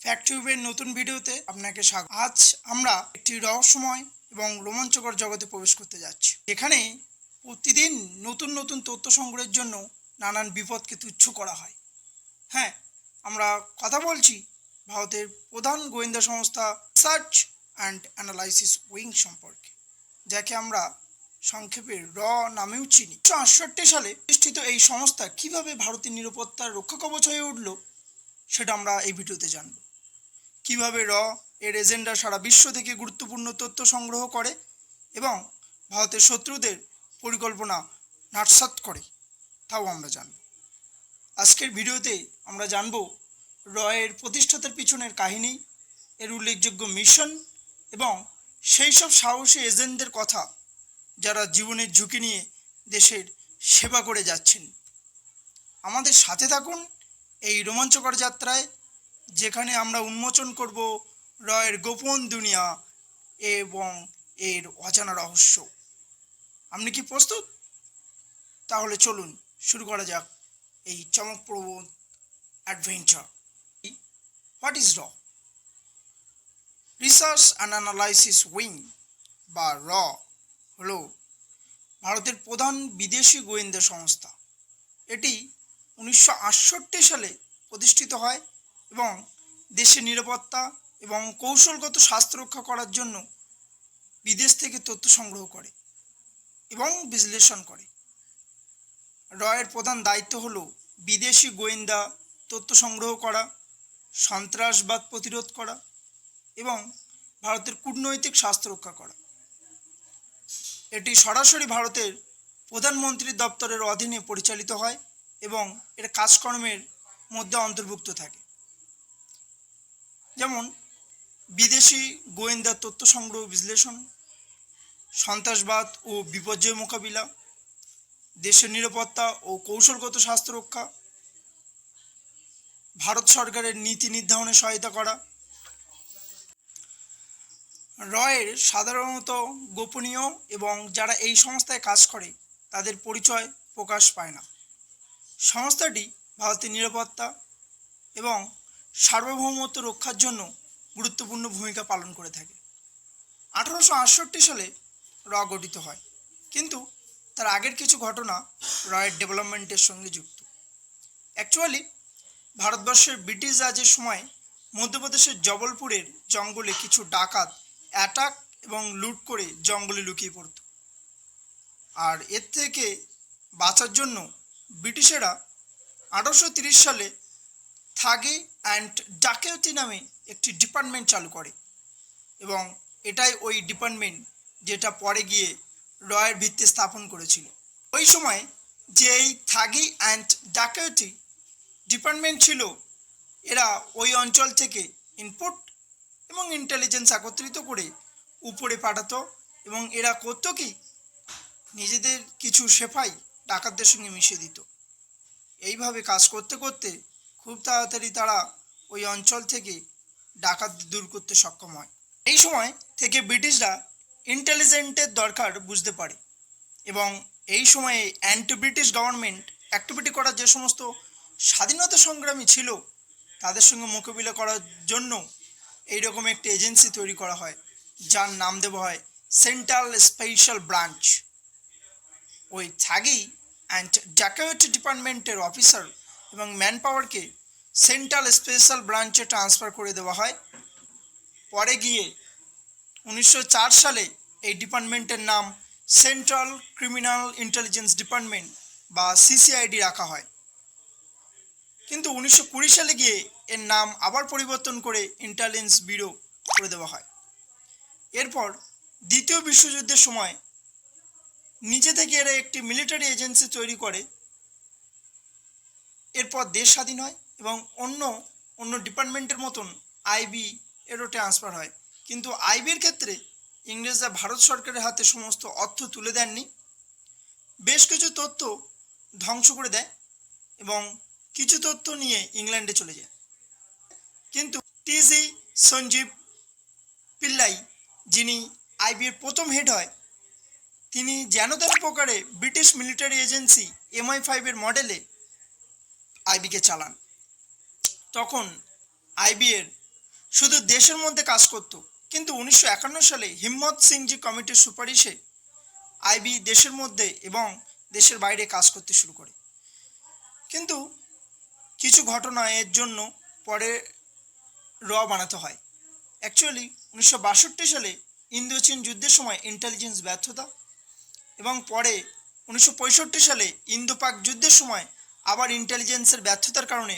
ফ্যাক্টটিউবের নতুন ভিডিওতে আপনাকে স্বাগত। আজ আমরা একটি রহস্যময় এবং রোমাঞ্চকর জগতে প্রবেশ করতে যাচ্ছি, যেখানে প্রতিদিন নতুন নতুন তথ্য সংগ্রহের জন্য নানান বিপদকে তুচ্ছ করা হয়। হ্যাঁ, আমরা কথা বলছি ভারতের প্রধান গোয়েন্দা সংস্থা রিসার্চ অ্যান্ড অ্যানালাইসিস উইং সম্পর্কে, যাকে আমরা সংক্ষেপে নামেও চিনি। 1968 সালে প্রতিষ্ঠিত এই সংস্থা কিভাবে ভারতের নিরাপত্তার রক্ষা কবচ হয়ে উঠল, সেটা আমরা এই ভিডিওতে জানব। কিভাবে এর এজেন্ডা সারা বিশ্ব থেকে গুরুত্বপূর্ণ তথ্য সংগ্রহ করে এবং ভারতের শত্রুদের পরিকল্পনা নস্যাৎ করে, তাও আমরা জানব। আজকের ভিডিওতে আমরা জানব এর প্রতিষ্ঠাতার পিছনের কাহিনী, এর উল্লেখযোগ্য মিশন এবং সেই সব সাহসী এজেন্টদের কথা যারা জীবনের ঝুঁকি নিয়ে দেশের সেবা করে যাচ্ছেন। আমাদের সাথে থাকুন এই রোমাঞ্চকর যাত্রায়, যেখানে আমরা উন্মোচন করব এর গোপন দুনিয়া এবং এর অজানা রহস্য। আপনি কি প্রস্তুত? তাহলে চলুন শুরু করা যাক এই চমকপ্রদ adventure. What is research and analysis wing বা হলো ভারতের প্রধান বিদেশি গোয়েন্দা সংস্থা। এটি 1968 সালে প্রতিষ্ঠিত হয় এবং দেশের নিরাপত্তা এবং কৌশলগত স্বাস্থ্য রক্ষা করার জন্য বিদেশ থেকে তথ্য সংগ্রহ করে এবং বিশ্লেষণ করে। এর প্রধান দায়িত্ব হলো বিদেশি গোয়েন্দা তথ্য সংগ্রহ করা, সন্ত্রাসবাদ প্রতিরোধ করা এবং ভারতের কূটনৈতিক স্বাস্থ্য রক্ষা করা। এটি সরাসরি ভারতের প্রধানমন্ত্রীর দপ্তরের অধীনে পরিচালিত হয় এবং এর কাজকর্মের মধ্যে অন্তর্ভুক্ত থাকে, যেমন বিদেশি গোয়েন্দা তথ্য সংগ্রহ বিশ্লেষণ, সন্ত্রাসবাদ ও বিপর্যয় মোকাবিলা, দেশের নিরাপত্তা ও কৌশলগত স্বাস্থ্য রক্ষা, ভারত সরকারের নীতি নির্ধারণে সহায়তা করা। এর সাধারণত গোপনীয় এবং যারা এই সংস্থায় কাজ করে তাদের পরিচয় প্রকাশ পায় না। সংস্থাটি ভারতের নিরাপত্তা এবং সার্বভৌমত্ব রক্ষার জন্য গুরুত্বপূর্ণ ভূমিকা পালন করে থাকে। 1868 সালে গঠিত হয়, কিন্তু তার আগের কিছু ঘটনা এর ডেভেলপমেন্টের সঙ্গে যুক্ত। অ্যাকচুয়ালি ভারতবর্ষের ব্রিটিশ রাজের সময় মধ্যপ্রদেশের জবলপুরের জঙ্গলে কিছু ডাকাত অ্যাটাক এবং লুট করে জঙ্গলে লুকিয়ে পড়ত, আর এর থেকে বাঁচার জন্য ব্রিটিশেরা 1830 সালে থাগি অ্যান্ড ডাকাতি নামে একটি ডিপার্টমেন্ট চালু করে এবং এটাই ওই ডিপার্টমেন্ট যেটা পরে গিয়ে এর ভিত্তি স্থাপন করেছিল। ওই সময় যে এই থাগি অ্যান্ড ডাকাতি ডিপার্টমেন্ট ছিল, এরা ওই অঞ্চল থেকে ইনপুট এবং ইন্টেলিজেন্স একত্রিত করে উপরে পাঠাতো এবং এরা করতো কি, নিজেদের কিছু সেফাই ডাকাতদের সঙ্গে মিশিয়ে দিত। এইভাবে কাজ করতে করতে খুব তাড়াতাড়ি তারা ওই অঞ্চল থেকে ডাকাত দূর করতে সক্ষম হয়। এই সময় থেকে ব্রিটিশরা ইন্টেলিজেন্টের দরকার বুঝতে পারে এবং এই সময়ে অ্যান্টি ব্রিটিশ গভর্নমেন্ট অ্যাক্টিভিটি করার যে সমস্ত স্বাধীনতা সংগ্রামী ছিল তাদের সঙ্গে মোকাবিলা করার জন্য এইরকম একটি এজেন্সি তৈরি করা হয়, যার নাম দেওয়া হয় সেন্ট্রাল স্পেশাল ব্রাঞ্চ। ওই থাগি অ্যান্ড ডাকাতি ডিপার্টমেন্টের অফিসার এবং ম্যান পাওয়ারকে সেন্ট্রাল স্পেশাল ব্রাঞ্চে ট্রান্সফার করে দেওয়া হয়। পরে গিয়ে 1904 সালে এই ডিপার্টমেন্টের নাম সেন্ট্রাল ক্রিমিনাল ইন্টেলিজেন্স ডিপার্টমেন্ট বা সিসিআইডি রাখা হয়, কিন্তু 1920 সালে গিয়ে এর নাম আবার পরিবর্তন করে ইন্টেলিজেন্স ব্যুরো করে দেওয়া হয়। এরপর দ্বিতীয় বিশ্বযুদ্ধের সময় নিজে থেকে এরা একটি মিলিটারি এজেন্সি তৈরি করে। এরপর দেশ স্বাধীন হয় এবং অন্য ডিপার্টমেন্টের মতন আইবি এরও ট্রান্সফার হয়, কিন্তু আইবির ক্ষেত্রে ইংরেজরা ভারত সরকারের হাতে সমস্ত অর্থ তুলে দেননি, বেশ কিছু তথ্য ধ্বংস করে দেয় এবং কিছু তথ্য নিয়ে ইংল্যান্ডে চলে যায়। কিন্তু টিজি সঞ্জীব পিল্লাই, যিনি আইবির প্রথম হেড হয়, তিনি যেন তেন প্রকারে ব্রিটিশ মিলিটারি এজেন্সি MI5 মডেলে আইবিকে চালান। তখন আইবি এর শুধু দেশের মধ্যে কাজ করত, কিন্তু 1951 সালে হিম্মত সিংজি কমিটির সুপারিশে আইবি দেশের মধ্যে এবং দেশের বাইরে কাজ করতে শুরু করে। কিন্তু কিছু ঘটনা এর জন্য পরে বানাতে হয়। অ্যাকচুয়ালি 1962 সালে ইন্দো চীন যুদ্ধের সময় ইন্টেলিজেন্স ব্যর্থতা, এবং পরে 1965 সালে ইন্দো পাক যুদ্ধের সময় আবার ইন্টেলিজেন্সের ব্যর্থতার কারণে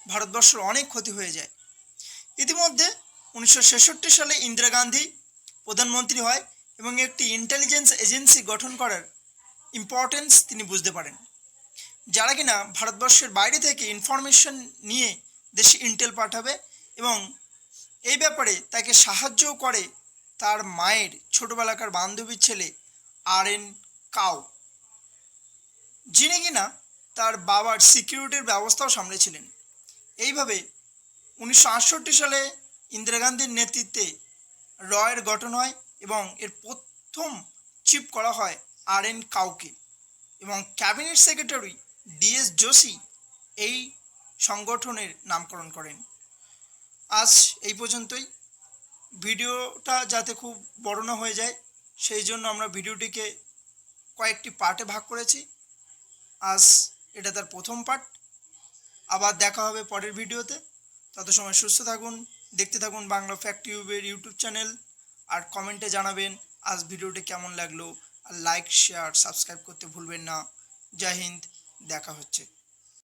ভারতবর্ষের অনেক ক্ষতি হয়ে যায়। ইতিমধ্যে 1966 সালে ইন্দিরা গান্ধী প্রধানমন্ত্রী হয় এবং একটি ইন্টেলিজেন্স এজেন্সি গঠন করার ইম্পর্টেন্স তিনি বুঝতে পারেন, যারা কিনা ভারতবর্ষের বাইরে থেকে ইনফরমেশন নিয়ে দেশে ইন্টেল পাঠাবে, এবং এই ব্যাপারে তাকে সাহায্যও করে তার মায়ের ছোটোবেলাকার বান্ধবীর ছেলে RN কাউ, যিনি কিনা তার বাবার সিকিউরিটির ব্যবস্থাও সামলেছিলেন। এইভাবে 1968 সালে ইন্দিরা গান্ধীর নেতৃত্বে এর গঠন হয় এবং এর প্রথম চিফ করা হয় RN কাউকে, এবং ক্যাবিনেট সেক্রেটারি DS যোশী এই সংগঠনের নামকরণ করেন। আজ এই পর্যন্তই। ভিডিওটা যাতে খুব বড় না হয়ে যায় সেই জন্য আমরা ভিডিওটিকে কয়েকটি পার্টে ভাগ করেছি। আজ এটা তার প্রথম পার্ট। আবার দেখা হবে পরের ভিডিওতে। তত সময় সুস্থ থাকুন, দেখতে থাকুন বাংলা ফ্যাক্ট টিউবের ইউটিউব চ্যানেল, আর কমেন্টে জানাবেন আজ ভিডিওটি কেমন লাগলো, আর লাইক শেয়ার সাবস্ক্রাইব করতে ভুলবেন না। জয় হিন্দ, দেখা হচ্ছে।